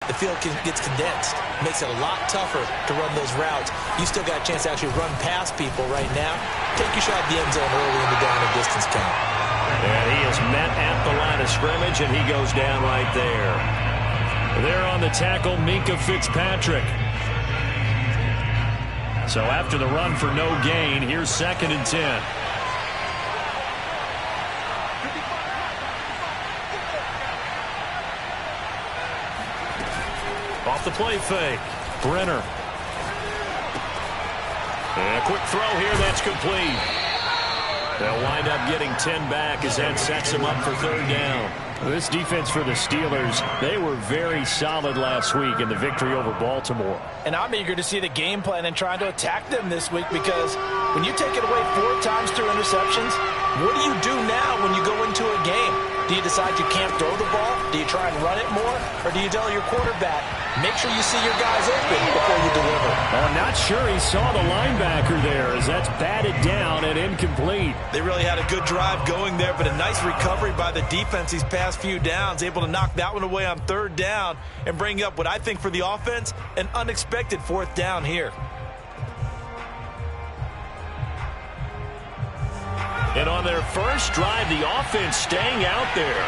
the field gets condensed. Makes it a lot tougher to run those routes. You still got a chance to actually run past people right now. Take your shot at the end zone early in the down and distance count. And he is met at the line of scrimmage, and he goes down right there. There on the tackle, Minkah Fitzpatrick. So after the run for no gain, here's 2nd and 10. Off the play fake. Brenner. And a quick throw here. That's complete. They'll wind up getting 10 back as that sets them up for 3rd down. This defense for the Steelers, they were very solid last week in the victory over Baltimore. And I'm eager to see the game plan and trying to attack them this week, because when you take it away 4 times through interceptions, what do you do now when you go into a game? Do you decide you can't throw the ball? Do you try and run it more? Or do you tell your quarterback, make sure you see your guys open before you deliver? I'm not sure he saw the linebacker there, as that's batted down and incomplete. They really had a good drive going there, but a nice recovery by the defense these past few downs, able to knock that one away on 3rd down and bring up what I think for the offense, an unexpected 4th down here. And on their first drive, the offense staying out there.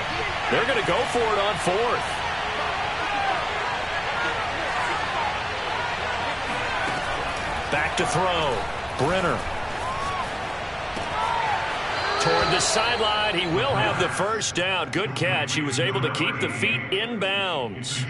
They're going to go for it on 4th. Back to throw. Brenner. Toward the sideline, he will have the 1st down. Good catch. He was able to keep the feet in bounds.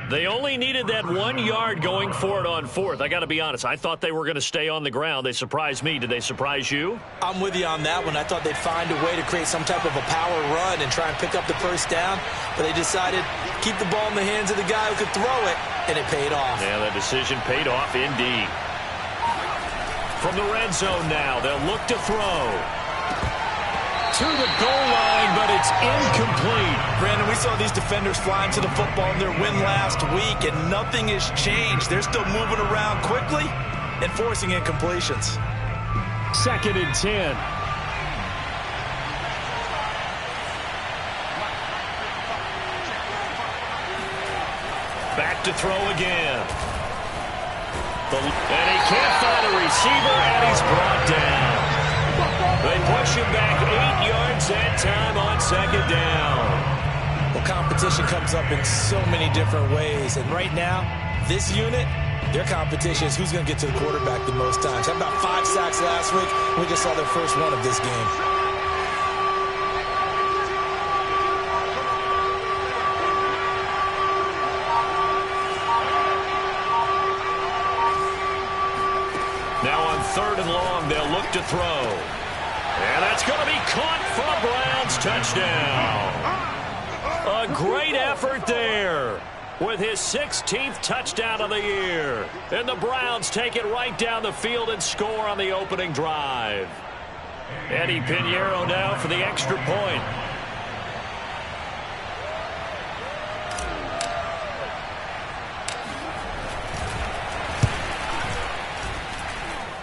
They only needed that 1 yard going for it on 4th. I got to be honest, I thought they were going to stay on the ground. They surprised me. Did they surprise you? I'm with you on that one. I thought they'd find a way to create some type of a power run and try and pick up the 1st down, but they decided keep the ball in the hands of the guy who could throw it, and it paid off. Yeah, that decision paid off indeed. From the red zone now, they'll look to throw. To the goal line, but it's incomplete. Brandon, we saw these defenders flying to the football in their win last week, and nothing has changed. They're still moving around quickly and forcing incompletions. 2nd and 10. Back to throw again. And he can't find a receiver, and he's brought down. They push him back 8 yards that time on 2nd down. Well, competition comes up in so many different ways, and right now, this unit, their competition is who's going to get to the quarterback the most times. Had about 5 sacks last week. We just saw their first one of this game. Now on 3rd and long, they'll look to throw. And that's going to be caught for a Browns touchdown. A great effort there with his 16th touchdown of the year. And the Browns take it right down the field and score on the opening drive. Eddie Pinheiro now for the extra point.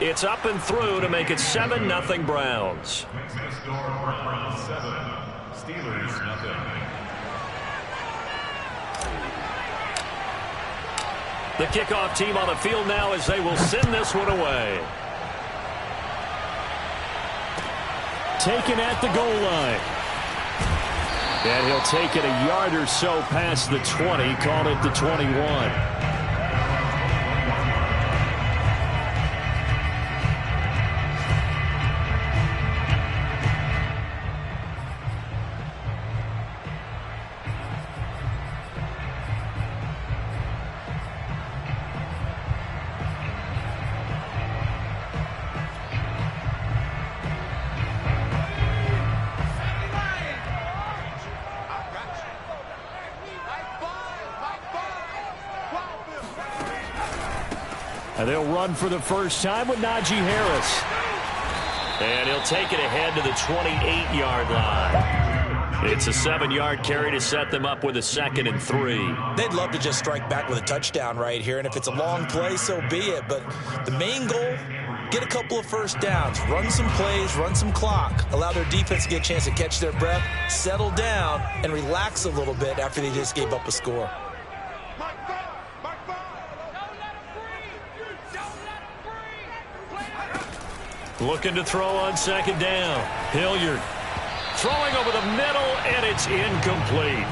It's up and through to make it 7-0 Browns. Steelers, nothing. The kickoff team on the field now as they will send this one away. Taken at the goal line. And he'll take it a yard or so past the 20, call it the 21. And they'll run for the first time with Najee Harris. And he'll take it ahead to the 28-yard line. It's a 7-yard carry to set them up with a 2nd and 3. They'd love to just strike back with a touchdown right here, and if it's a long play, so be it. But the main goal, get a couple of first downs, run some plays, run some clock, allow their defense to get a chance to catch their breath, settle down, and relax a little bit after they just gave up a score. Looking to throw on second down. Hilliard throwing over the middle, and it's incomplete.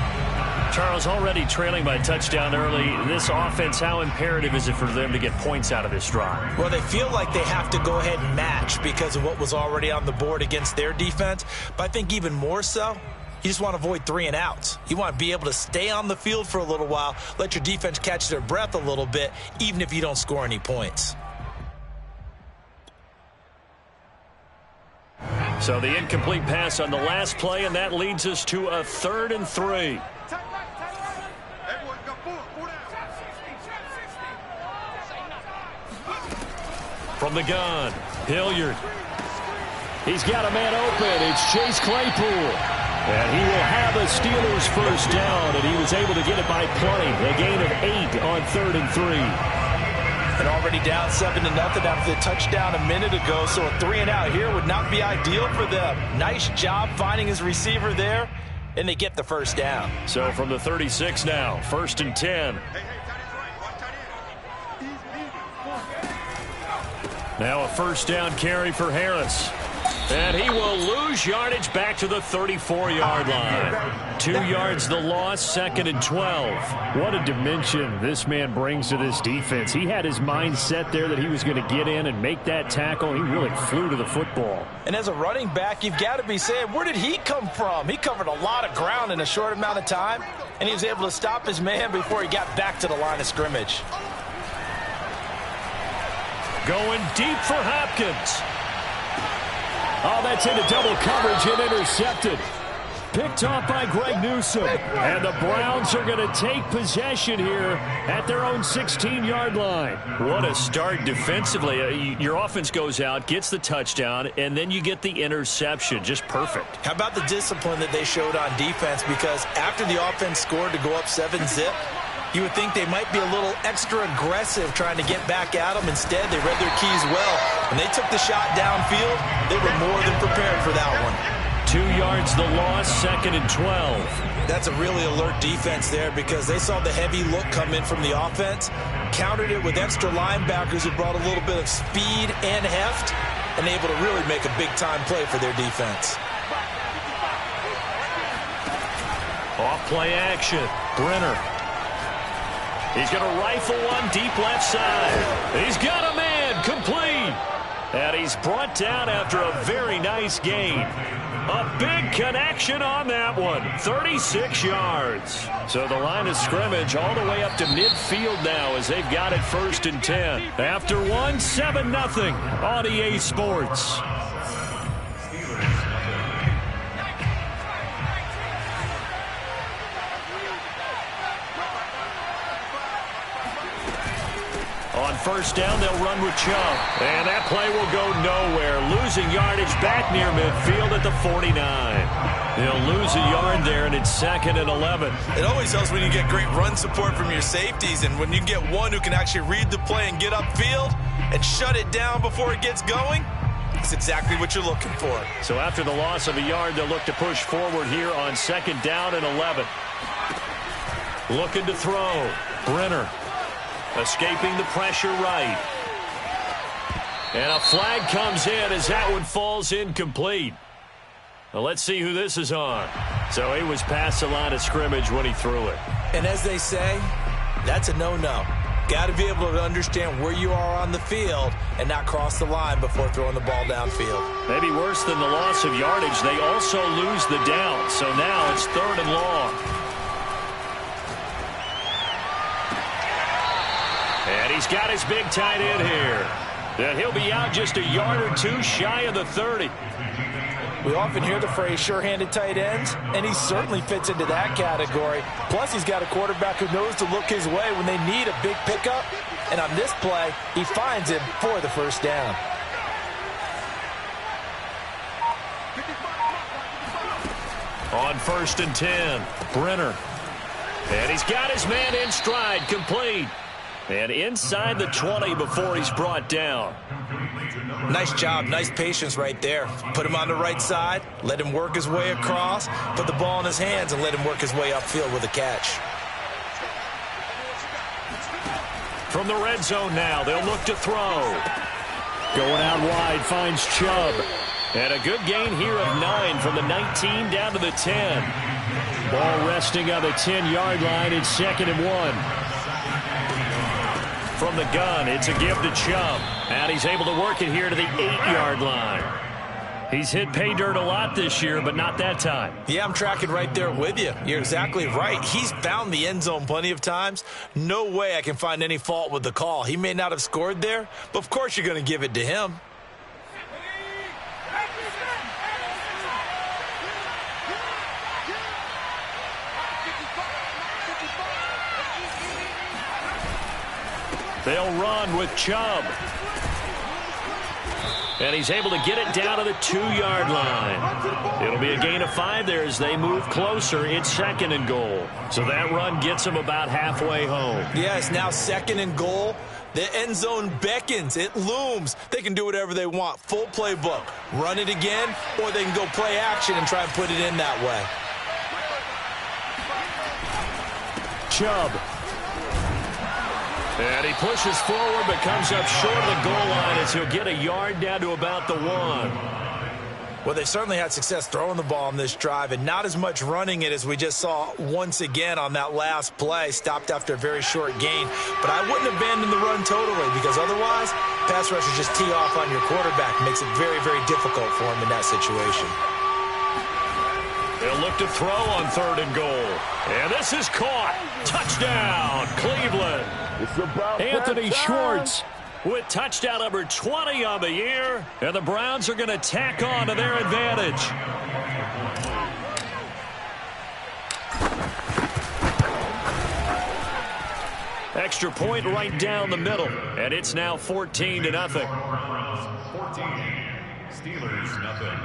Charles, already trailing by a touchdown early. This offense, how imperative is it for them to get points out of this drive? Well, they feel like they have to go ahead and match because of what was already on the board against their defense. But I think even more so, you just want to avoid 3 and outs. You want to be able to stay on the field for a little while, let your defense catch their breath a little bit, even if you don't score any points. So the incomplete pass on the last play, and that leads us to a 3rd and 3. From the gun, Hilliard. He's got a man open. It's Chase Claypool. And he will have a Steelers first down, and he was able to get it by plenty. A gain of 8 on 3rd and 3. And already down 7-0 after the touchdown a minute ago, so a 3 and out here would not be ideal for them. Nice job finding his receiver there, and they get the first down. So from the 36 now, 1st and 10. Now a first down carry for Harris. And he will lose yardage back to the 34-yard line. 2 yards the loss, 2nd and 12. What a dimension this man brings to this defense. He had his mind set there that he was going to get in and make that tackle. He really flew to the football. And as a running back, you've got to be saying, where did he come from? He covered a lot of ground in a short amount of time, and he was able to stop his man before he got back to the line of scrimmage. Going deep for Hopkins. Oh, that's into double coverage and intercepted. Picked off by Greg Newsome. And the Browns are going to take possession here at their own 16-yard line. What a start defensively. Your offense goes out, gets the touchdown, and then you get the interception. Just perfect. How about the discipline that they showed on defense? Because after the offense scored to go up 7-zip, you would think they might be a little extra aggressive trying to get back at them. Instead, they read their keys well. When they took the shot downfield, they were more than prepared for that one. 2 yards the loss, 2nd and 12. That's a really alert defense there because they saw the heavy look come in from the offense, countered it with extra linebackers who brought a little bit of speed and heft, and able to really make a big-time play for their defense. Off play action, Brenner. He's going to rifle one deep left side. He's got a man, complete. And he's brought down after a very nice gain. A big connection on that one, 36 yards. So the line of scrimmage all the way up to midfield now as they've got it 1st and 10. After one, 7-0 on EA Sports. On first down, they'll run with Chubb. And that play will go nowhere. Losing yardage back near midfield at the 49. They'll lose a yard there, and it's 2nd and 11. It always helps when you get great run support from your safeties, and when you get one who can actually read the play and get upfield and shut it down before it gets going, that's exactly what you're looking for. So after the loss of a yard, they'll look to push forward here on 2nd down and 11. Looking to throw. Brenner. Escaping the pressure right. And a flag comes in as that one falls incomplete. Well, let's see who this is on. So he was past the line of scrimmage when he threw it. And as they say, that's a no-no. Got to be able to understand where you are on the field and not cross the line before throwing the ball downfield. Maybe worse than the loss of yardage, they also lose the down. So now it's 3rd and long. And he's got his big tight end here. And he'll be out just a yard or two shy of the 30. We often hear the phrase sure-handed tight ends, and he certainly fits into that category. Plus, he's got a quarterback who knows to look his way when they need a big pickup. And on this play, he finds him for the first down. On 1st and 10, Brenner. And he's got his man in stride, complete. And inside the 20 before he's brought down. Nice job, nice patience right there. Put him on the right side, let him work his way across, put the ball in his hands, and let him work his way upfield with a catch. From the red zone now, they'll look to throw. Going out wide, finds Chubb. And a good gain here of 9 from the 19 down to the 10. Ball resting on the 10-yard line. It's 2nd and 1. From the gun, it's a give to Chubb. And he's able to work it here to the 8-yard line. He's hit pay dirt a lot this year, but not that time. Yeah, I'm tracking right there with you. You're exactly right. He's found the end zone plenty of times. No way I can find any fault with the call. He may not have scored there, but of course you're going to give it to him. They'll run with Chubb. And he's able to get it down to the 2-yard line. It'll be a gain of 5 there as they move closer. It's 2nd and goal. So that run gets him about halfway home. Yeah, it's now 2nd and goal. The end zone beckons. It looms. They can do whatever they want. Full playbook. Run it again, or they can go play action and try and put it in that way. Chubb. And he pushes forward but comes up short of the goal line as he'll get a yard down to about the 1. Well, they certainly had success throwing the ball on this drive and not as much running it as we just saw once again on that last play. Stopped after a very short gain. But I wouldn't abandon the run totally because otherwise, pass rushers just tee off on your quarterback. Makes it very, very difficult for him in that situation. They'll look to throw on 3rd and goal. And this is caught. Touchdown, Cleveland. Anthony Schwartz with touchdown number 20 on the year. And the Browns are going to tack on to their advantage. Extra point right down the middle. And it's now 14-0. Browns 14, Steelers nothing.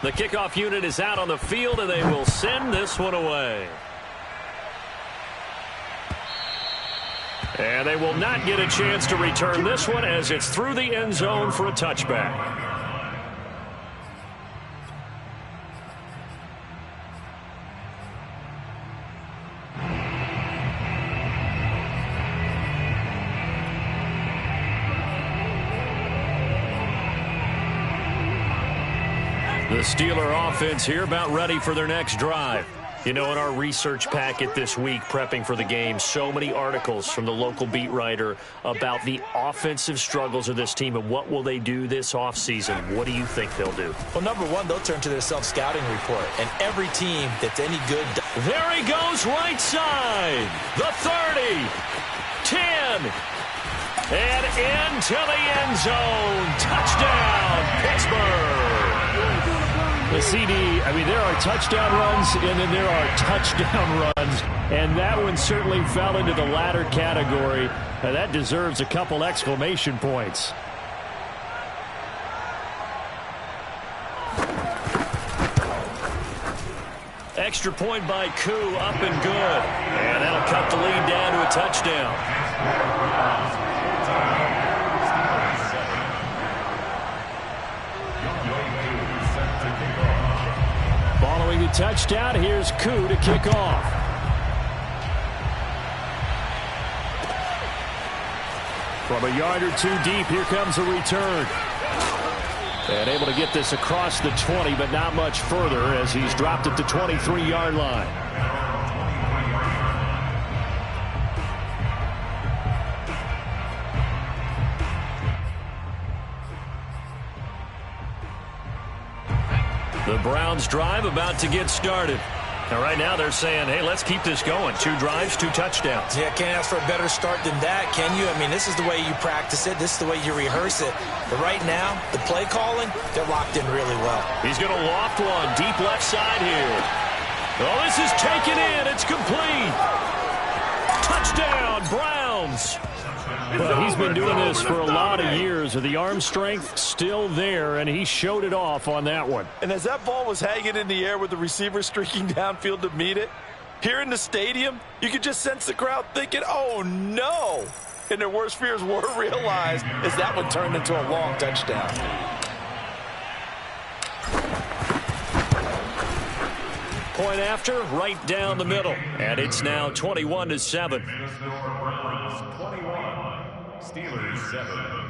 The kickoff unit is out on the field, and they will send this one away. And they will not get a chance to return this one as it's through the end zone for a touchback. The Steeler offense here about ready for their next drive. You know, in our research packet this week, prepping for the game, so many articles from the local beat writer about the offensive struggles of this team and what will they do this offseason. What do you think they'll do? Well, number one, they'll turn to their self-scouting report. And every team that's any good... There he goes right side. The 30. 10. And into the end zone. Touchdown, Pittsburgh. The CD, I mean, there are touchdown runs, and then there are touchdown runs, and that one certainly fell into the latter category. That deserves a couple exclamation points. Extra point by Koo, up and good. And that'll cut the lead down to a touchdown. Following the touchdown, here's Koo to kick off. From a yard or two deep, here comes a return. And able to get this across the 20, but not much further as he's dropped at the 23-yard line. The Browns drive about to get started. And right now they're saying, hey, let's keep this going. 2 drives, 2 touchdowns. Yeah, can't ask for a better start than that, can you? I mean, this is the way you practice it. This is the way you rehearse it. But right now, the play calling, they're locked in really well. He's going to loft one deep left side here. Oh, this is taken in. It's complete. Touchdown, Browns. Well, he's been doing this for a lot of years. The arm strength still there, and he showed it off on that one. And as that ball was hanging in the air with the receiver streaking downfield to meet it, here in the stadium, you could just sense the crowd thinking, oh, no. And their worst fears were realized as that one turned into a long touchdown. Point after, right down the middle. And it's now 21-7. Browns 21, Steelers 7.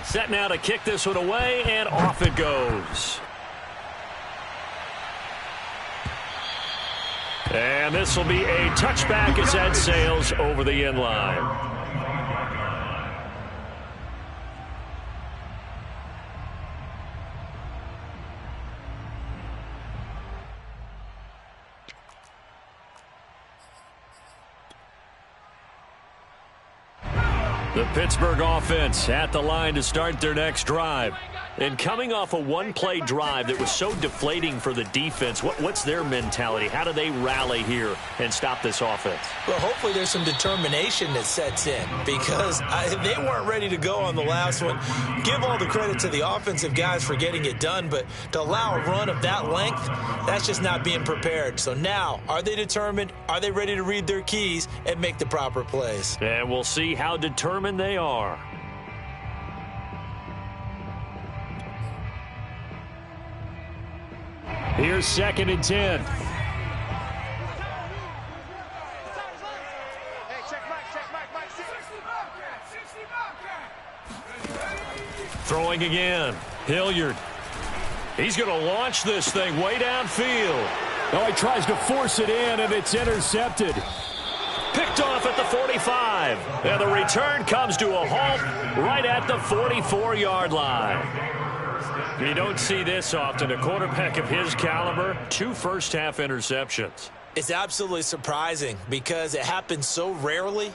Set now to kick this one away, and off it goes. And this will be a touchback as that sails over the end line. The Pittsburgh offense at the line to start their next drive. And coming off a one-play drive that was so deflating for the defense, what's their mentality? How do they rally here and stop this offense? Well, hopefully there's some determination that sets in because they weren't ready to go on the last one. Give all the credit to the offensive guys for getting it done, but to allow a run of that length, that's just not being prepared. So now, are they determined? Are they ready to read their keys and make the proper plays? And we'll see how determined they are. Here's 2nd and 10. Throwing again. Hilliard. He's going to launch this thing way downfield. Oh, he tries to force it in, and it's intercepted. Picked off at the 45. And the return comes to a halt right at the 44-yard line. You don't see this often. A quarterback of his caliber, 2 first-half interceptions. It's absolutely surprising because it happens so rarely.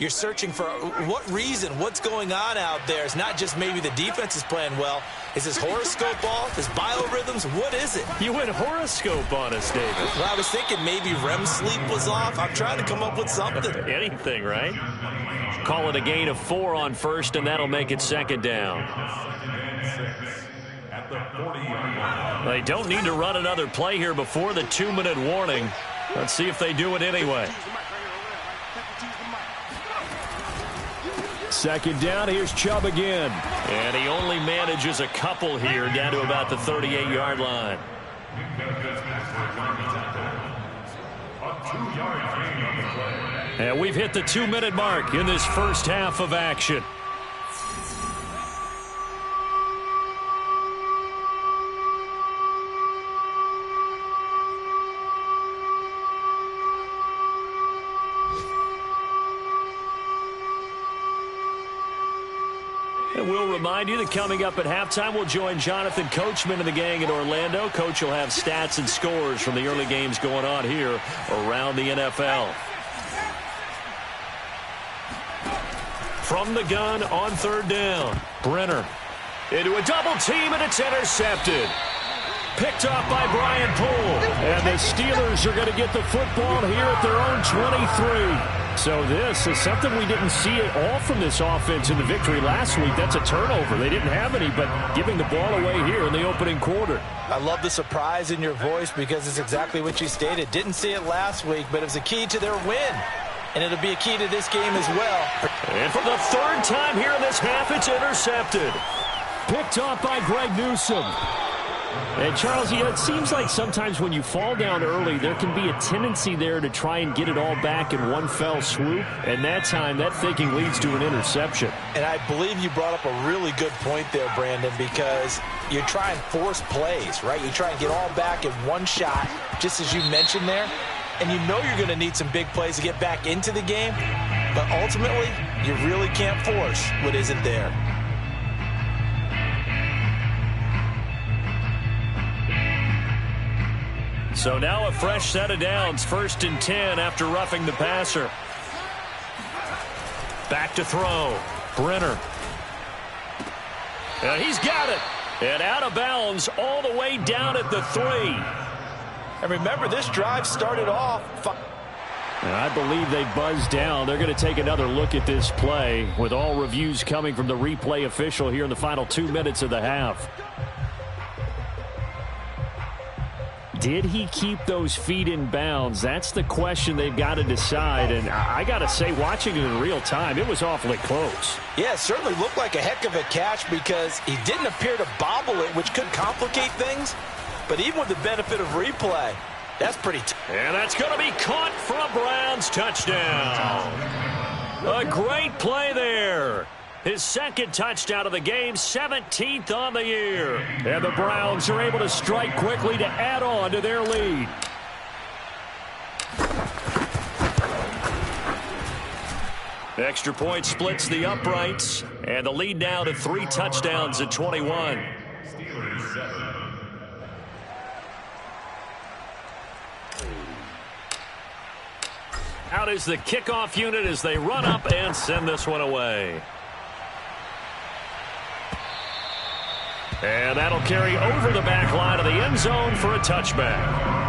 You're searching for what reason, what's going on out there. It's not just maybe the defense is playing well. Is his horoscope off? His biorhythms? What is it? You went horoscope on us, David. Well, I was thinking maybe REM sleep was off. I'm trying to come up with something. Anything, right? Call it a gain of 4 on first, and that'll make it 2nd down. They don't need to run another play here before the 2-minute warning. Let's see if they do it anyway. 2nd down, here's Chubb again. And he only manages a couple here down to about the 38-yard line. And we've hit the 2-minute mark in this first half of action. And we'll remind you that coming up at halftime, we'll join Jonathan Coachman and the gang in Orlando. Coach will have stats and scores from the early games going on here around the NFL. From the gun on 3rd down, Brenner into a double team, and it's intercepted. Picked off by Brian Poole. And the Steelers are going to get the football here at their own 23. So this is something we didn't see at all from this offense in the victory last week. That's a turnover. They didn't have any, but giving the ball away here in the opening quarter. I love the surprise in your voice because it's exactly what you stated. Didn't see it last week, but it was a key to their win. And it'll be a key to this game as well. And for the 3rd time here in this half, it's intercepted. Picked off by Greg Newsome. And, Charles, it seems like sometimes when you fall down early, there can be a tendency there to try and get it all back in one fell swoop. And that time, that thinking leads to an interception. And I believe you brought up a really good point there, Brandon, because you try and force plays, right? You try and get all back in one shot, just as you mentioned there. And you know you're going to need some big plays to get back into the game. But ultimately, you really can't force what isn't there. So now a fresh set of downs, 1st and 10 after roughing the passer. Back to throw. Brenner. And he's got it. And out of bounds all the way down at the 3. And remember, this drive started off. And I believe they buzzed down. They're going to take another look at this play with all reviews coming from the replay official here in the final 2 minutes of the half. Did he keep those feet in bounds? That's the question they've got to decide. And I got to say, watching it in real time, it was awfully close. Yeah, it certainly looked like a heck of a catch because he didn't appear to bobble it, which could complicate things. But even with the benefit of replay, that's pretty tough. And that's going to be caught for a Browns touchdown. A great play there. His second touchdown of the game, 17th on the year. And the Browns are able to strike quickly to add on to their lead. Extra point splits the uprights. And the lead now to 3 touchdowns at 21. Steelers 7. Out is the kickoff unit as they run up and send this one away. And that'll carry over the back line of the end zone for a touchback.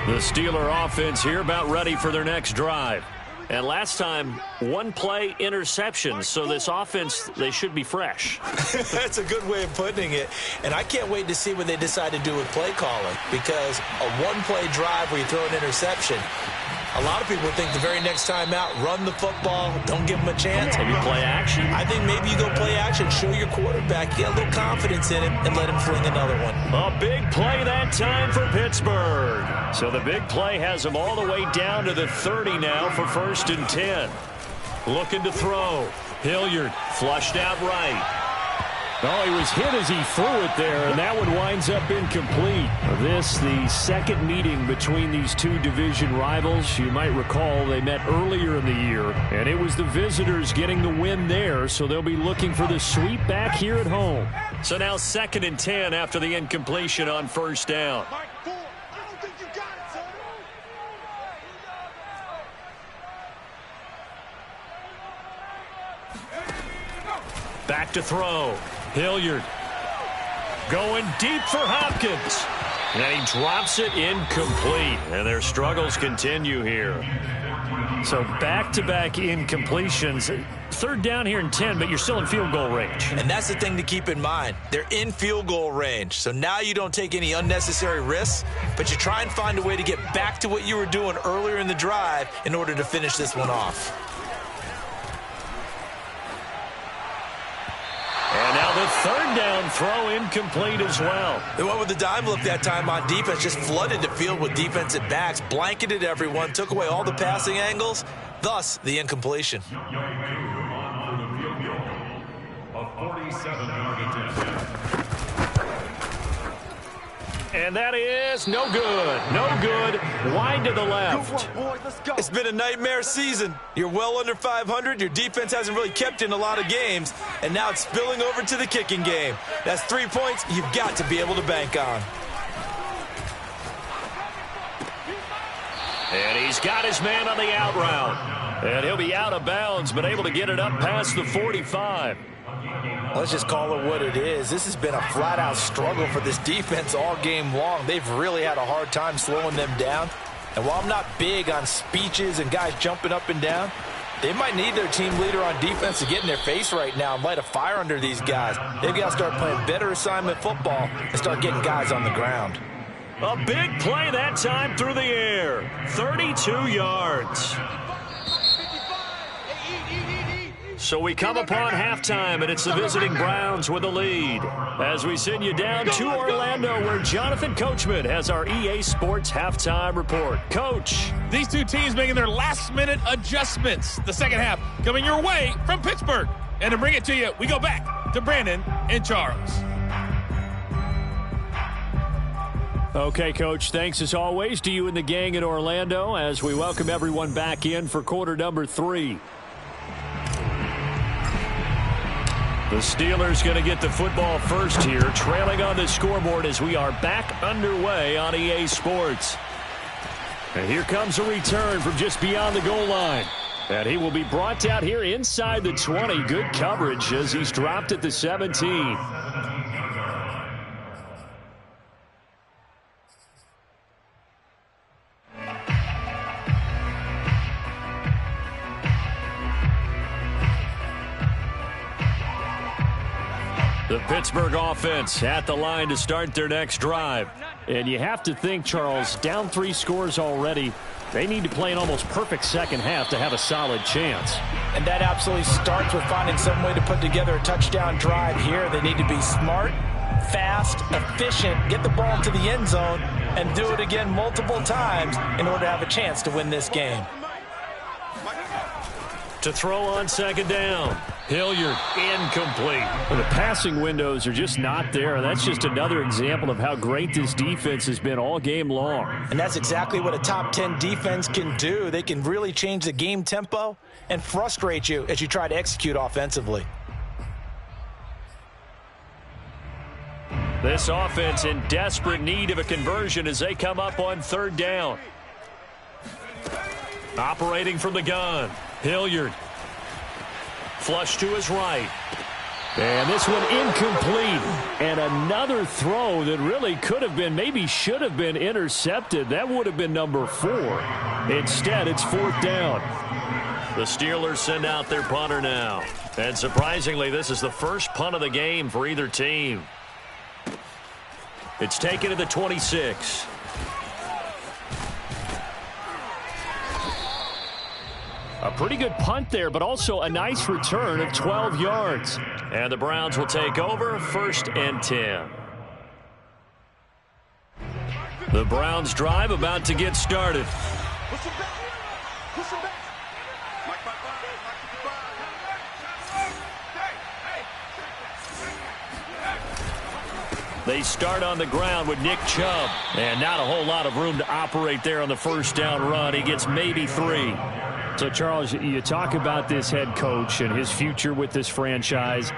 The Steeler offense here about ready for their next drive. And last time, 1 play interception. So this offense, they should be fresh. That's a good way of putting it. And I can't wait to see what they decide to do with play calling. Because a 1-play drive where you throw an interception, a lot of people think the very next time out, run the football, don't give them a chance. Maybe play action. I think maybe you go play action, show your quarterback, get a little confidence in him, and let him fling another one. A big play that time for Pittsburgh. So the big play has them all the way down to the 30 now for 1st and 10. Looking to throw. Hilliard flushed out right. Oh, he was hit as he threw it there, and that one winds up incomplete. This, the second meeting between these two division rivals. You might recall they met earlier in the year, and it was the visitors getting the win there, so they'll be looking for the sweep back here at home. So now 2nd and 10 after the incompletion on 1st down. Back to throw. Hilliard going deep for Hopkins. And he drops it incomplete. And their struggles continue here. So back-to-back incompletions. 3rd down here and 10, but you're still in field goal range. And that's the thing to keep in mind. They're in field goal range. So now you don't take any unnecessary risks, but you try and find a way to get back to what you were doing earlier in the drive in order to finish this one off. And now the 3rd down throw incomplete as well. They went with the dime look that time on defense, just flooded the field with defensive backs, blanketed everyone, took away all the passing angles, thus the incompletion. A 47-yard attempt. And that is no good. No good. Wide to the left. It's been a nightmare season. You're well under 500. Your defense hasn't really kept you in a lot of games. And now it's spilling over to the kicking game. That's 3 points you've got to be able to bank on. And he's got his man on the out route. And he'll be out of bounds, but able to get it up past the 45. Let's just call it what it is. This has been a flat-out struggle for this defense all game long. They've really had a hard time slowing them down. And while I'm not big on speeches and guys jumping up and down, they might need their team leader on defense to get in their face right now and light a fire under these guys. They've got to start playing better assignment football and start getting guys on the ground. A big play that time through the air. 32 yards. So we come upon halftime, and it's the visiting Browns with the lead. As we send you down to Orlando, where Jonathan Coachman has our EA Sports halftime report. Coach. These two teams making their last-minute adjustments. The second half coming your way from Pittsburgh. And to bring it to you, we go back to Brandon and Charles. Okay, Coach, thanks as always to you and the gang in Orlando as we welcome everyone back in for quarter number 3. The Steelers going to get the football first here, trailing on the scoreboard as we are back underway on EA Sports. And here comes a return from just beyond the goal line. And he will be brought down here inside the 20. Good coverage as he's dropped at the 17. The Pittsburgh offense at the line to start their next drive. And you have to think, Charles, down 3 scores already. They need to play an almost perfect second half to have a solid chance. And that absolutely starts with finding some way to put together a touchdown drive here. They need to be smart, fast, efficient, get the ball to the end zone, and do it again multiple times in order to have a chance to win this game. To throw on second down. Hilliard, incomplete. The passing windows are just not there. That's just another example of how great this defense has been all game long. And that's exactly what a top 10 defense can do. They can really change the game tempo and frustrate you as you try to execute offensively. This offense in desperate need of a conversion as they come up on third down. Operating from the gun, Hilliard. Flush to his right. And this one incomplete. And another throw that really could have been, maybe should have been intercepted. That would have been number 4. Instead, it's fourth down. The Steelers send out their punter now. And surprisingly, this is the first punt of the game for either team. It's taken to the 26. A pretty good punt there, but also a nice return of 12 yards. And the Browns will take over, 1st and 10. The Browns drive about to get started. They start on the ground with Nick Chubb. And not a whole lot of room to operate there on the first down run. He gets maybe 3. So, Charles, you talk about this head coach and his future with this franchise.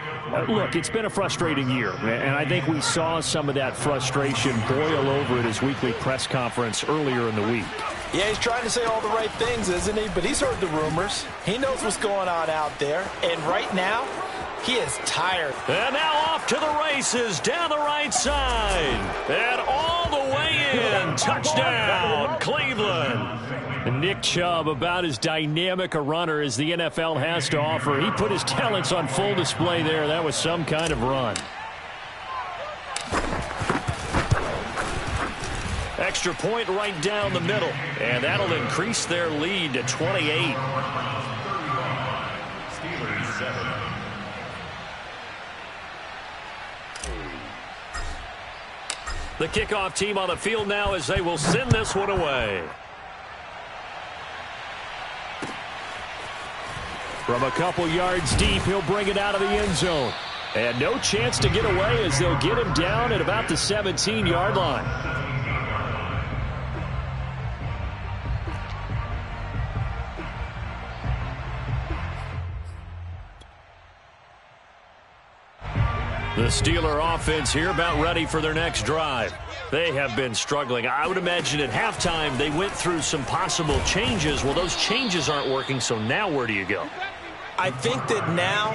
Look, it's been a frustrating year, and I think we saw some of that frustration boil over at his weekly press conference earlier in the week. Yeah, he's trying to say all the right things, isn't he? But he's heard the rumors. He knows what's going on out there. And right now, he is tired. And now off to the races down the right side. And all the way in. Touchdown, Cleveland. And Nick Chubb, about as dynamic a runner as the NFL has to offer. He put his talents on full display there. That was some kind of run. Extra point right down the middle. And that'll increase their lead to 28. Steelers 7. The kickoff team on the field now as they will send this one away. From a couple yards deep, he'll bring it out of the end zone. And no chance to get away as they'll get him down at about the 17-yard line. The Steeler offense here about ready for their next drive. They have been struggling. I would imagine at halftime they went through some possible changes. Well, those changes aren't working, so now where do you go? I think that now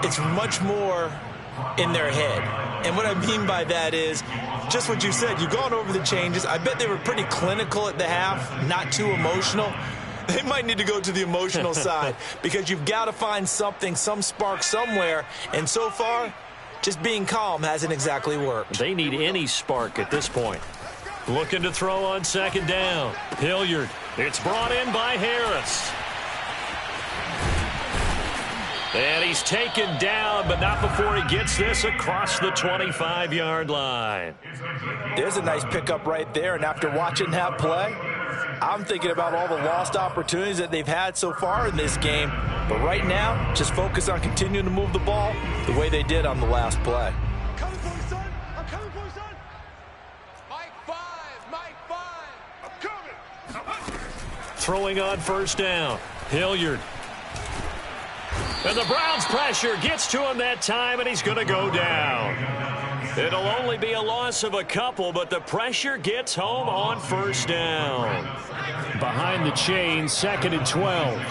it's much more in their head. And what I mean by that is just what you said. You've gone over the changes. I bet they were pretty clinical at the half, not too emotional. They might need to go to the emotional side because you've got to find something, some spark somewhere. And so far, just being calm hasn't exactly worked. They need any spark at this point. Looking to throw on second down. Hilliard. It's brought in by Harris. And he's taken down, but not before he gets this across the 25-yard line. There's a nice pickup right there, and after watching that play, I'm thinking about all the lost opportunities that they've had so far in this game. But right now, just focus on continuing to move the ball the way they did on the last play. I'm coming for you, son. I'm coming for you, son. Mike 5. Mike 5. I'm coming. Throwing on first down. Hilliard. And the Browns' pressure gets to him that time, and he's going to go down. It'll only be a loss of a couple, but the pressure gets home on first down. Behind the chain, 2nd and 12.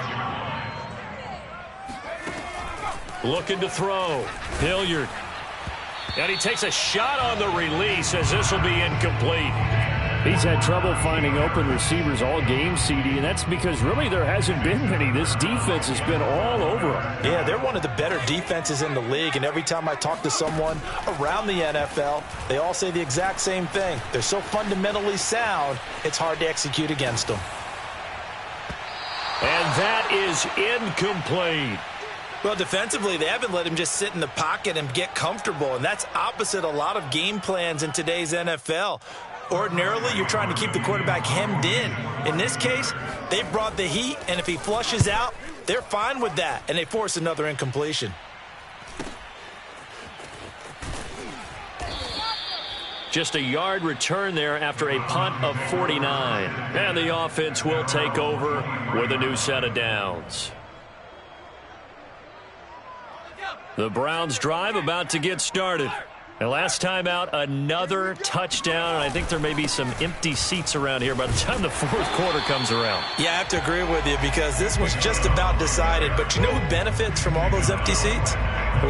Looking to throw. Hilliard. And he takes a shot on the release as this will be incomplete. He's had trouble finding open receivers all game, CD, and that's because really there hasn't been many. This defense has been all over him. Yeah, they're one of the better defenses in the league, and every time I talk to someone around the NFL, they all say the exact same thing. They're so fundamentally sound, it's hard to execute against them. And that is incomplete. Well, defensively, they haven't let him just sit in the pocket and get comfortable, and that's opposite a lot of game plans in today's NFL. Ordinarily, you're trying to keep the quarterback hemmed in. In this case, they brought the heat, and if he flushes out, they're fine with that, and they force another incompletion. Just a yard return there after a punt of 49. And the offense will take over with a new set of downs. The Browns drive about to get started. And last time out, another touchdown. And I think there may be some empty seats around here by the time the fourth quarter comes around. Yeah, I have to agree with you because this was just about decided. But you know who benefits from all those empty seats?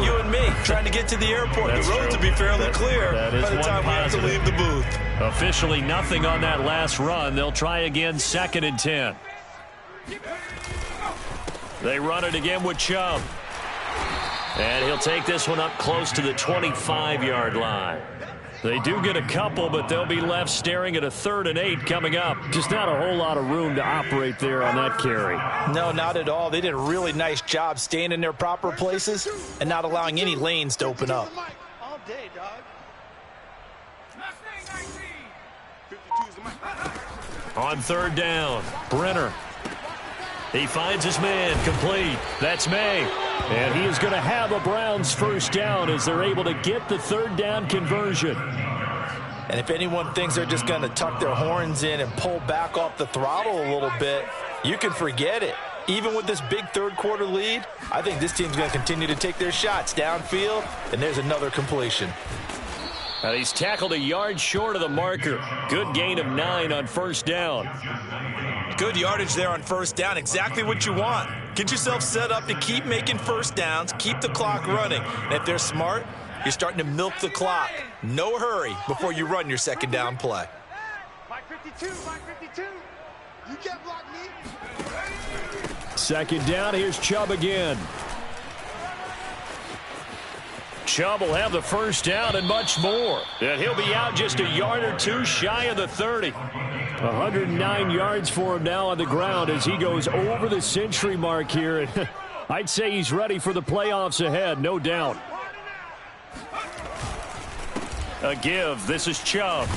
You and me, trying to get to the airport. That's the roads true. will be fairly clear that is by the time we have to leave the booth. Officially nothing on that last run. They'll try again, 2nd and 10. They run it again with Chubb. And he'll take this one up close to the 25-yard line. They do get a couple, but they'll be left staring at a 3rd and 8 coming up. Just not a whole lot of room to operate there on that carry. No, not at all. They did a really nice job staying in their proper places and not allowing any lanes to open up. All day, dog. On 3rd down, Brenner. He finds his man, complete. That's May. And he is going to have a Browns first down as they're able to get the 3rd down conversion. And if anyone thinks they're just going to tuck their horns in and pull back off the throttle a little bit, you can forget it. Even with this big third quarter lead, I think this team's going to continue to take their shots downfield, and there's another completion. He's tackled a yard short of the marker. Good gain of 9 on first down. Good yardage there on first down. Exactly what you want. Get yourself set up to keep making first downs, keep the clock running. And if they're smart, you're starting to milk the clock. No hurry before you run your second down play. Mike 52, Mike 52. You can't block me. 2nd down, here's Chubb again. Chubb will have the first down and much more. And he'll be out just a yard or two shy of the 30. 109 yards for him now on the ground as he goes over the century mark here. And I'd say he's ready for the playoffs ahead, no doubt. A give. This is Chubb.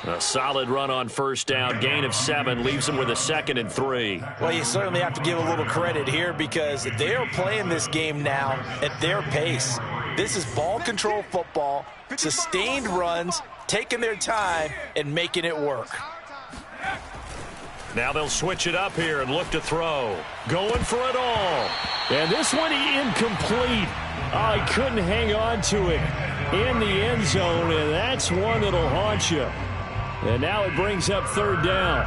A solid run on first down. Gain of 7 leaves him with a 2nd and 3. Well, you certainly have to give a little credit here because they are playing this game now at their pace. This is ball control football, sustained runs, taking their time and making it work. Now they'll switch it up here and look to throw. Going for it all. And this one incomplete. Oh, he couldn't hang on to it in the end zone, and that's one that'll haunt you. And now it brings up 3rd down.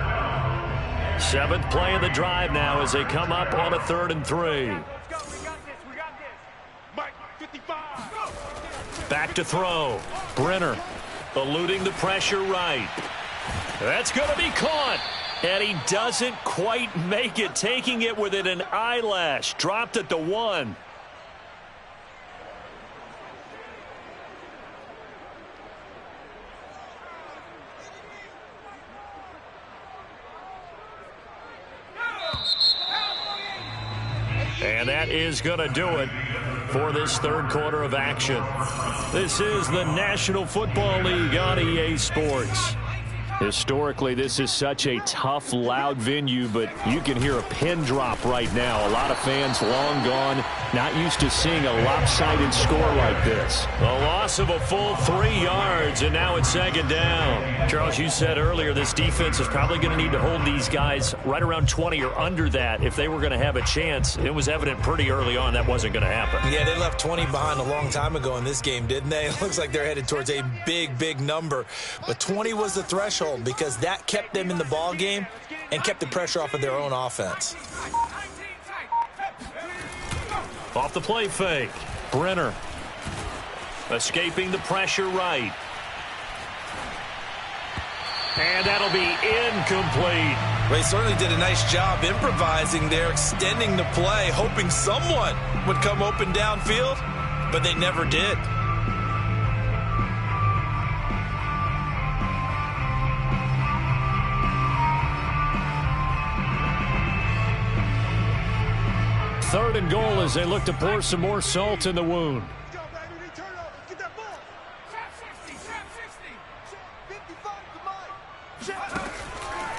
7th play of the drive now as they come up on a 3rd and 3. We got this. Mike 55. Back to throw. Brenner eluding the pressure right. That's going to be caught. And he doesn't quite make it, taking it within an eyelash. Dropped at the 1. And that is going to do it for this 3rd quarter of action. This is the National Football League on EA Sports. Historically, this is such a tough, loud venue, but you can hear a pin drop right now. A lot of fans long gone, not used to seeing a lopsided score like this. A loss of a full 3 yards, and now it's second down. Charles, you said earlier this defense is probably going to need to hold these guys right around 20 or under that if they were going to have a chance. It was evident pretty early on that wasn't going to happen. Yeah, they left 20 behind a long time ago in this game, didn't they? It looks like they're headed towards a big, big number. But 20 was the threshold, because that kept them in the ball game and kept the pressure off of their own offense. Off the play fake. Brenner escaping the pressure right. And that'll be incomplete. Well, he certainly did a nice job improvising there, extending the play, hoping someone would come open downfield, but they never did. Third and goal as they look to pour some more salt in the wound.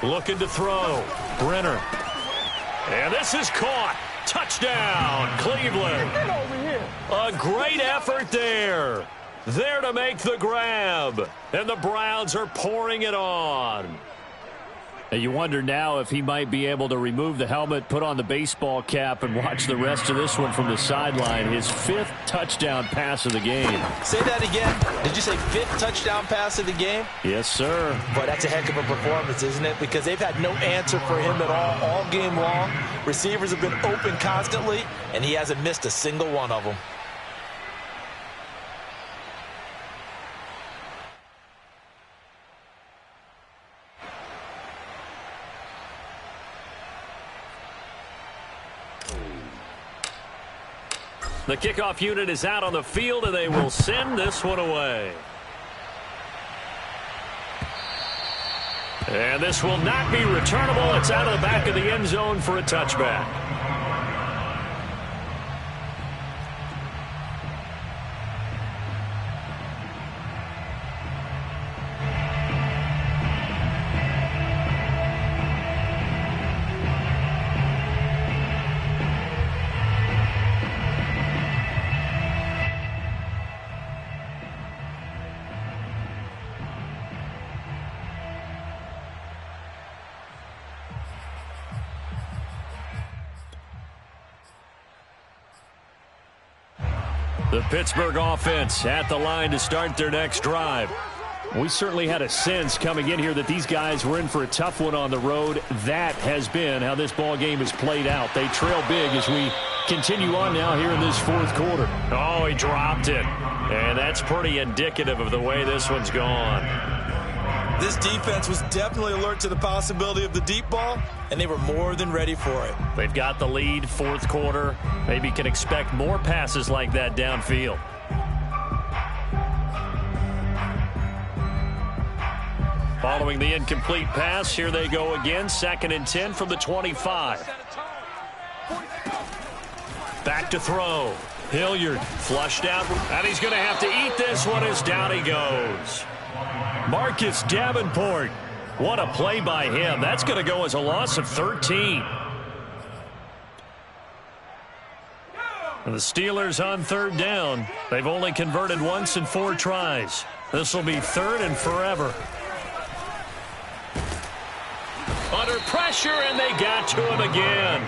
Looking to throw. Brenner. And this is caught. Touchdown, Cleveland. A great effort there. There to make the grab. And the Browns are pouring it on. And you wonder now if he might be able to remove the helmet, put on the baseball cap, and watch the rest of this one from the sideline. His 5th touchdown pass of the game. Say that again. Did you say 5th touchdown pass of the game? Yes, sir. Boy, that's a heck of a performance, isn't it? Because they've had no answer for him at all game long. Receivers have been open constantly, and he hasn't missed a single one of them. The kickoff unit is out on the field, and they will send this one away. And this will not be returnable. It's out of the back of the end zone for a touchback. The Pittsburgh offense at the line to start their next drive. We certainly had a sense coming in here that these guys were in for a tough one on the road. That has been how this ball game has played out. They trail big as we continue on now here in this 4th quarter. Oh, he dropped it. And that's pretty indicative of the way this one's gone. This defense was definitely alert to the possibility of the deep ball, and they were more than ready for it. They've got the lead, 4th quarter. Maybe can expect more passes like that downfield. Following the incomplete pass, here they go again. 2nd and 10 from the 25. Back to throw. Hilliard flushed out, and he's going to have to eat this one as down he goes. Marcus Davenport. What a play by him. That's going to go as a loss of 13. And the Steelers on 3rd down. They've only converted once in 4 tries. This will be 3rd and forever. Under pressure, and they got to him again.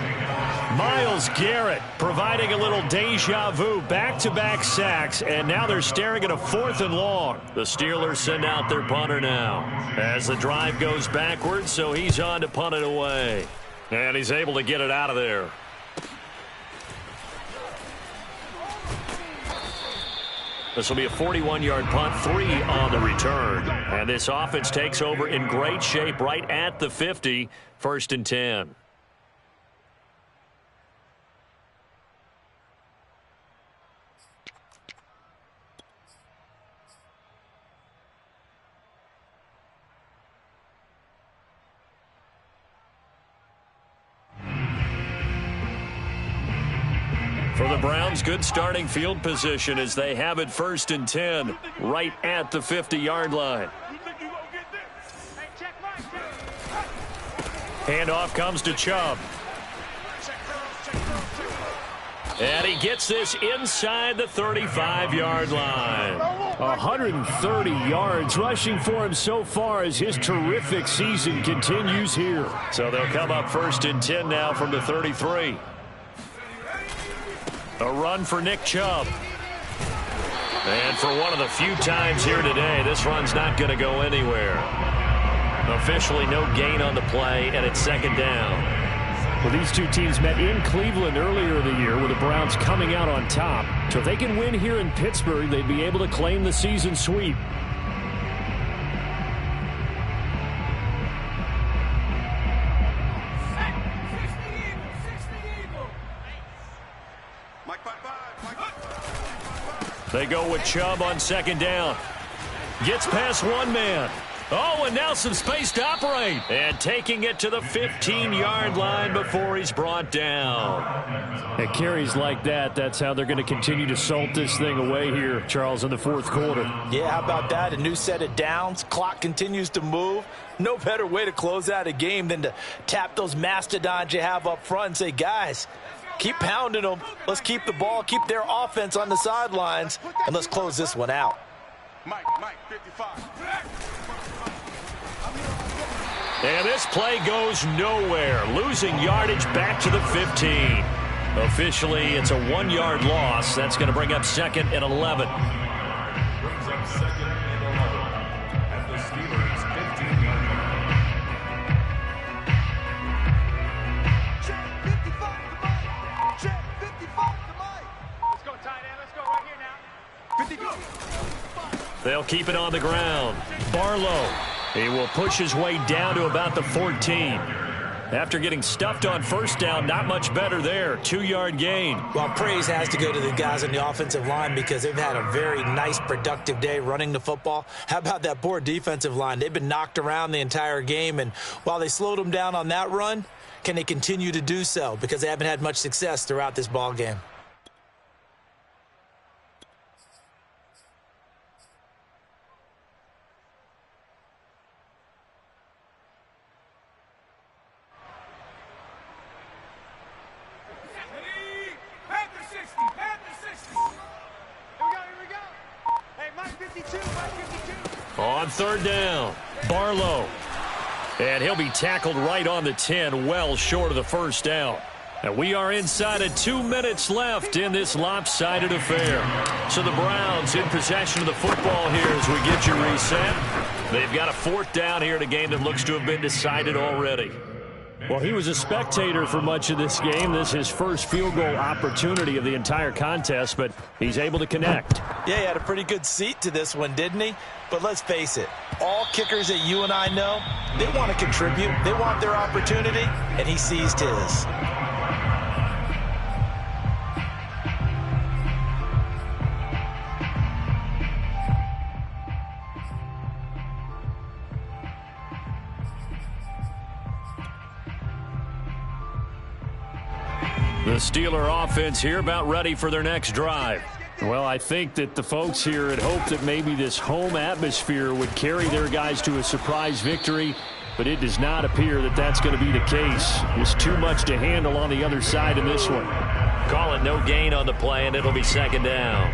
Myles Garrett providing a little deja vu, back-to-back sacks, and now they're staring at a 4th and long. The Steelers send out their punter now as the drive goes backwards, so he's on to punt it away. And he's able to get it out of there. This will be a 41-yard punt, 3 on the return. And this offense takes over in great shape right at the 50, 1st and 10. For the Browns, good starting field position as they have it 1st and 10 right at the 50-yard line. Handoff comes to Chubb. And he gets this inside the 35-yard line. 130 yards rushing for him so far as his terrific season continues here. So they'll come up 1st and 10 now from the 33. A run for Nick Chubb. And for one of the few times here today, this run's not going to go anywhere. Officially no gain on the play, and it's 2nd down. Well, these two teams met in Cleveland earlier in the year with the Browns coming out on top. So if they can win here in Pittsburgh, they'd be able to claim the season sweep. They go with Chubb on 2nd down. Gets past one man. Oh, and now some space to operate. And taking it to the 15-yard line before he's brought down. At carries like that, that's how they're going to continue to salt this thing away here, Charles, in the 4th quarter. Yeah, how about that? A new set of downs. Clock continues to move. No better way to close out a game than to tap those mastodons you have up front and say, guys, keep pounding them. Let's keep the ball, keep their offense on the sidelines, and let's close this one out. Mike, 55. And this play goes nowhere. Losing yardage back to the 15. Officially, it's a 1-yard loss. That's going to bring up 2nd and 11. Brings up 2nd and 11 at the Steelers' 15-yard line. Check 55 to Mike. Check 55 to Mike. Let's go, tight end. Let's go right here now. 52. They'll keep it on the ground. Barlow. He will push his way down to about the 14. After getting stuffed on 1st down, not much better there. 2-yard gain. Well, praise has to go to the guys on the offensive line because they've had a very nice, productive day running the football. How about that poor defensive line? They've been knocked around the entire game, and while they slowed them down on that run, can they continue to do so? Because they haven't had much success throughout this ball game. On 3rd down, Barlow. And he'll be tackled right on the 10, well short of the 1st down. And we are inside of 2 minutes left in this lopsided affair. So the Browns in possession of the football here as we get you reset. They've got a 4th down here in a game that looks to have been decided already. Well, he was a spectator for much of this game. This is his first field goal opportunity of the entire contest, but he's able to connect. Yeah, he had a pretty good seat to this one, didn't he? But let's face it, all kickers that you and I know, they want to contribute. They want their opportunity, and he seized his. The Steeler offense here about ready for their next drive. Well, I think that the folks here had hoped that maybe this home atmosphere would carry their guys to a surprise victory, but it does not appear that that's going to be the case. There's too much to handle on the other side in this one. Call it no gain on the play, and it'll be 2nd down.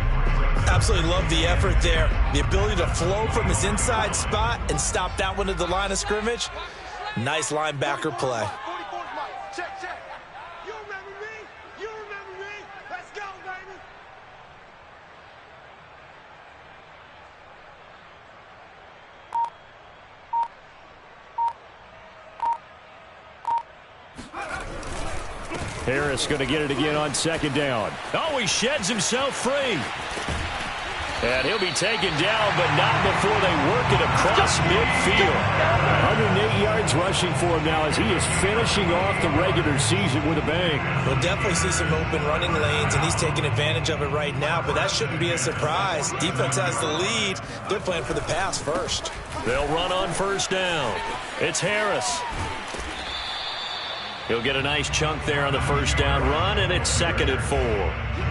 Absolutely love the effort there. The ability to flow from his inside spot and stop that one at the line of scrimmage. Nice linebacker play. Check. You remember me? You remember me? Let's go, baby. Harris going to get it again on 2nd down. Oh, he sheds himself free. And he'll be taken down, but not before they work it across midfield. 108 yards rushing for him now as he is finishing off the regular season with a bang. We'll definitely see some open running lanes, and he's taking advantage of it right now, but that shouldn't be a surprise. Defense has the lead. They're playing for the pass first. They'll run on 1st down. It's Harris. He'll get a nice chunk there on the 1st down run, and it's 2nd and 4.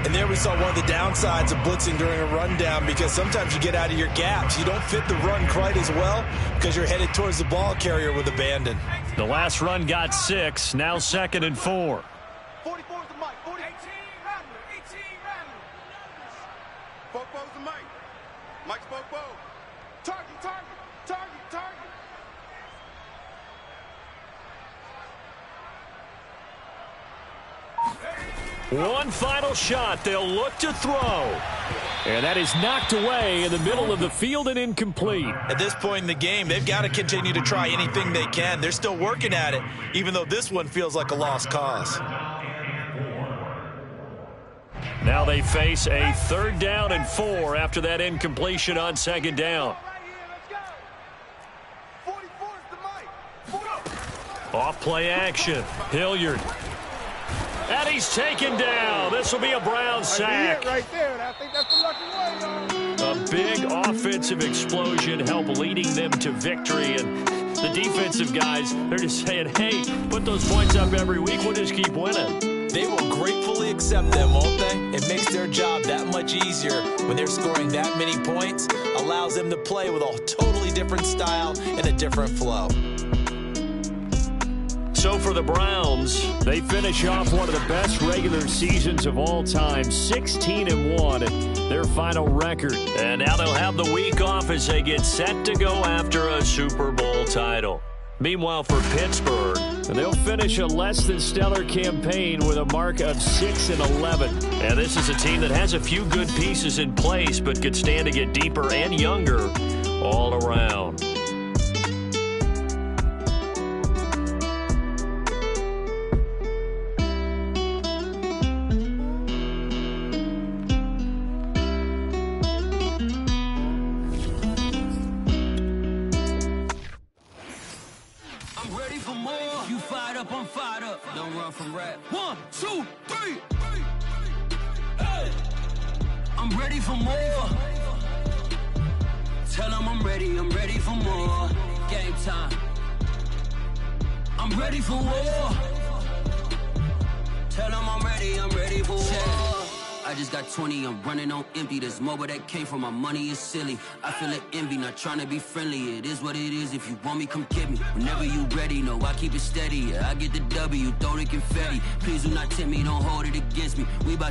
And there we saw one of the downsides of blitzing during a rundown, because sometimes you get out of your gaps. You don't fit the run quite as well because you're headed towards the ball carrier with abandon. The last run got 6. Now 2nd and 4. 44 is the mic. 40. 18 Rattler. 18 Rattler. Foco's the mic. Mike's Foco. Target, target, target, target. One final shot. They'll look to throw. And that is knocked away in the middle of the field and incomplete. At this point in the game, they've got to continue to try anything they can. They're still working at it, even though this one feels like a lost cause. Now they face a 3rd down and 4 after that incompletion on 2nd down. Right here, let's go. 44 is the mic. Off play action. Hilliard. And he's taken down. This will be a Brown sack. Right there. I think that's the lucky way, y'all. A big offensive explosion helped leading them to victory. And the defensive guys, they're just saying, hey, put those points up every week. We'll just keep winning. They will gratefully accept them, won't they? It makes their job that much easier when they're scoring that many points. Allows them to play with a totally different style and a different flow. So for the Browns, they finish off one of the best regular seasons of all time, 16-1, their final record. And now they'll have the week off as they get set to go after a Super Bowl title. Meanwhile, for Pittsburgh, they'll finish a less than stellar campaign with a mark of 6-11. And this is a team that has a few good pieces in place, but could stand to get deeper and younger all around. I'm fired up. Don't run from rap. 1, 2, 3. Hey. I'm ready for more. Tell them I'm ready for more. Game time. I'm ready for war. Tell them I'm ready for war. I just got 20, I'm running on empty. There's more where that came from, my money is silly. I feel it envy, not trying to be friendly. It is what it is, if you want me, come get me. Whenever you ready, no, I keep it steady. Yeah, I get the W, throw the confetti. Please do not tempt me, don't hold it against me. We about